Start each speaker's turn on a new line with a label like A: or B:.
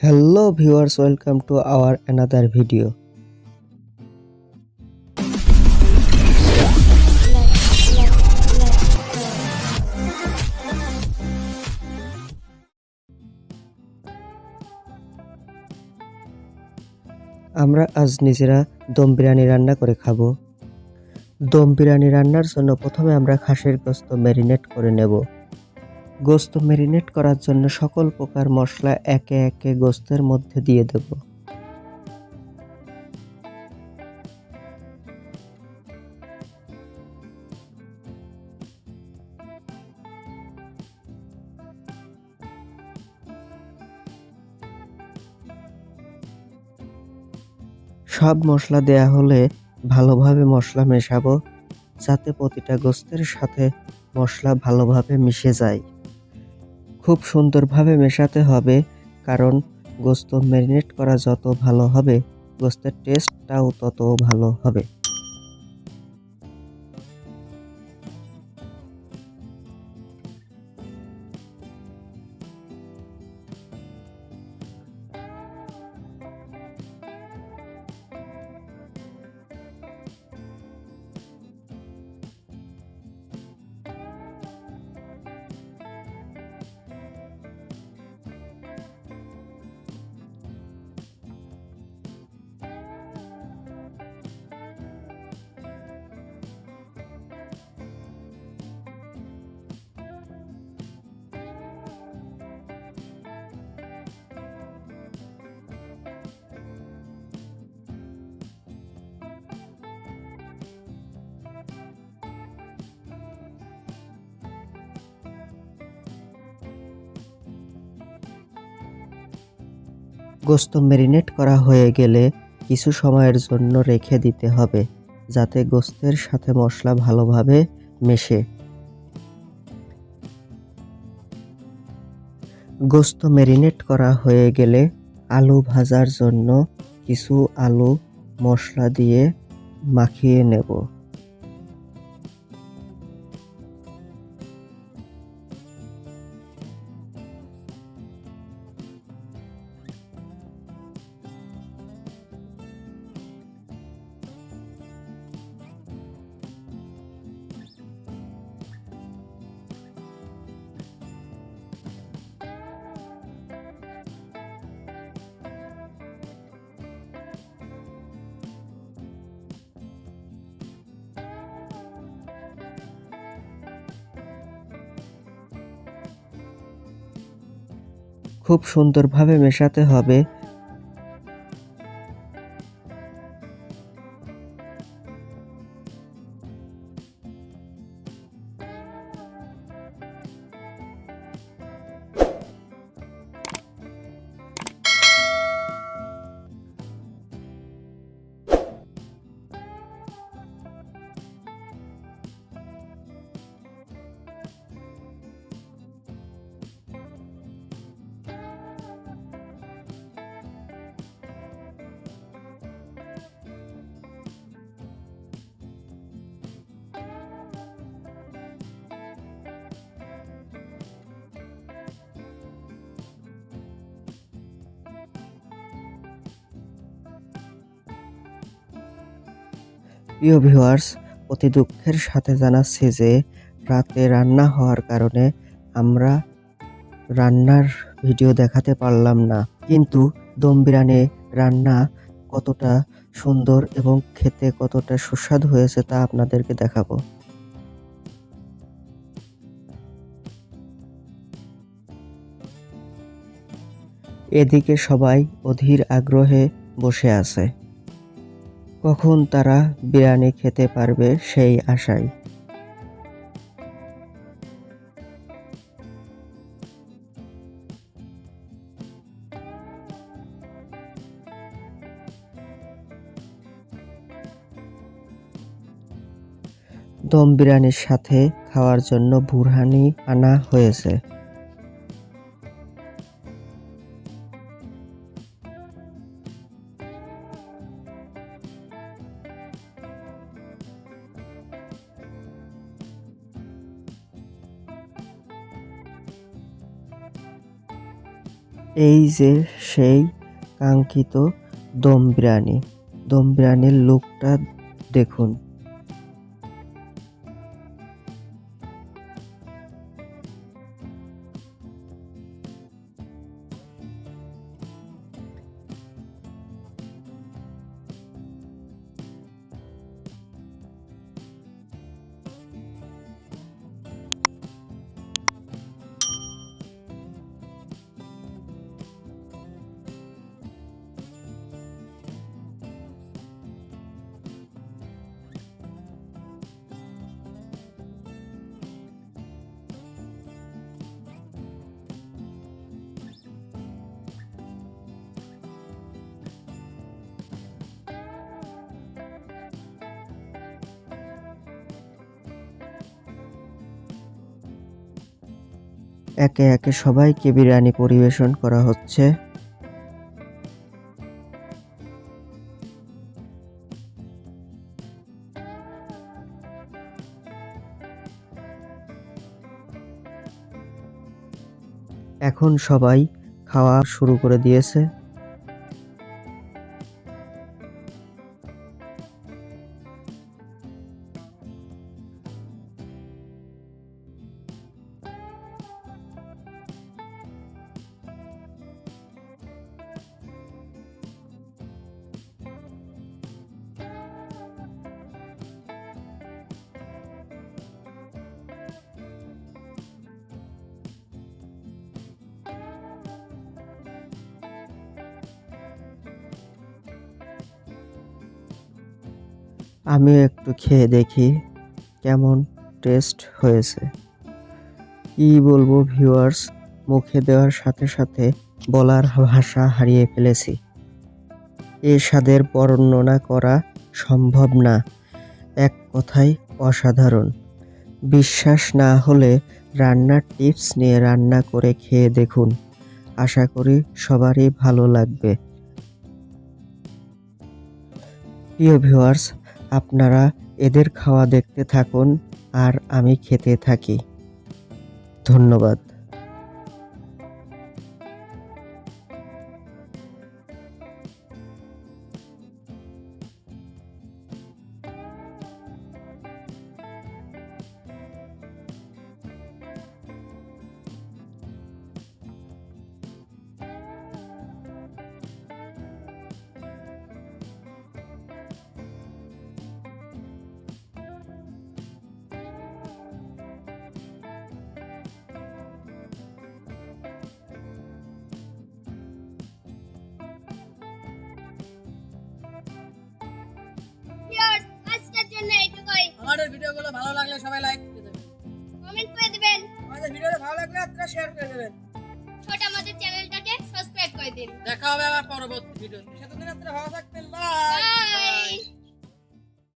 A: Hello viewers, welcome to our another video. আমরা আজ নিজেরা দম বিরিয়ানি রান্না করে খাবো। দম বিরিয়ানি রান্নার জন্য প্রথমে আমরা খাসির গোশত ম্যারিনেট করে নেব। গোশত ম্যারিনেট করার জন্য সকল প্রকার মশলা একে একে গোশতের মধ্যে দিয়ে দেব। সব মশলা দেয়া হলে ভালোভাবে মশলা মেশাবো, যাতে প্রতিটা গোশতের সাথে মশলা ভালোভাবে মিশে যায়। খুব সুন্দরভাবে মেশাতে হবে, কারণ গোশত ম্যারিনেট করা যত ভালো হবে গোশতের টেস্টটাও তত ভালো হবে। গোশত ম্যারিনেট করা হয়ে গেলে কিছু সময়ের জন্য রেখে দিতে হবে, যাতে গোশতের সাথে মশলা ভালোভাবে মেশে। গোশত ম্যারিনেট করা হয়ে গেলে আলু ভাজার জন্য কিছু আলু মশলা দিয়ে মাখিয়ে নেব। খুব সুন্দরভাবে মেশাতে হবে। প্রিয় ভিউয়ার্স, অতি দুঃখের সাথে জানাচ্ছি যে রাতে রান্না হওয়ার কারণে আমরা রান্নার ভিডিও দেখাতে পারলাম না, কিন্তু দম বিরিয়ানি রান্না কতটা সুন্দর এবং খেতে কতটা সুস্বাদু হয়েছে তা আপনাদেরকে দেখাবো। এদিকে সবাই অধীর আগ্রহে বসে আছে, কখন তারা বিরিয়ানি খেতে পারবে সেই আশায়। দম বিরিয়ানির সাথে খাওয়ার জন্য বুরহানি আনা হয়েছে। এই যে সেই কাঙ্ক্ষিত দম বিরিয়ানি। দম বিরিয়ানির লুকটা দেখুন। একে একে সবাইকে বিরিয়ানি পরিবেশন করা হচ্ছে। এখন সবাই খাওয়া শুরু করে দিয়েছে। আমি একটু খেয়ে দেখি কেমন টেস্ট হয়েছে। কি বলবো ভিউয়ার্স, মুখে দেওয়ার সাথে সাথে বলার ভাষা হারিয়ে ফেলেছি। এ স্বাদের বর্ণনা করা সম্ভব না, এক কথায় অসাধারণ। বিশ্বাস না হলে রান্নার টিপস নিয়ে রান্না করে খেয়ে দেখুন, আশা করি সবারই ভালো লাগবে। প্রিয় ভিউয়ার্স, আপনারা এদের খাওয়া দেখতে থাকুন আর আমি খেতে থাকি। ধন্যবাদ।
B: ভিউয়ার্স, আজকের জন্য এইটুকুই।
C: আমাদের ভিডিওগুলো ভালো লাগলে সবাই লাইক করে দেবেন,
B: কমেন্ট করে দিবেন,
C: আমাদের ভিডিওটা ভালো লাগলে আপনারা শেয়ার করে দেবেন।
B: ছোট আমাদের চ্যানেলটাকে সাবস্ক্রাইব করে দিন।
C: দেখা হবে আবার পরবর্তী ভিডিওতে। সেতদিন আপনারা ভালো থাকবেন। বাই।
B: বাই।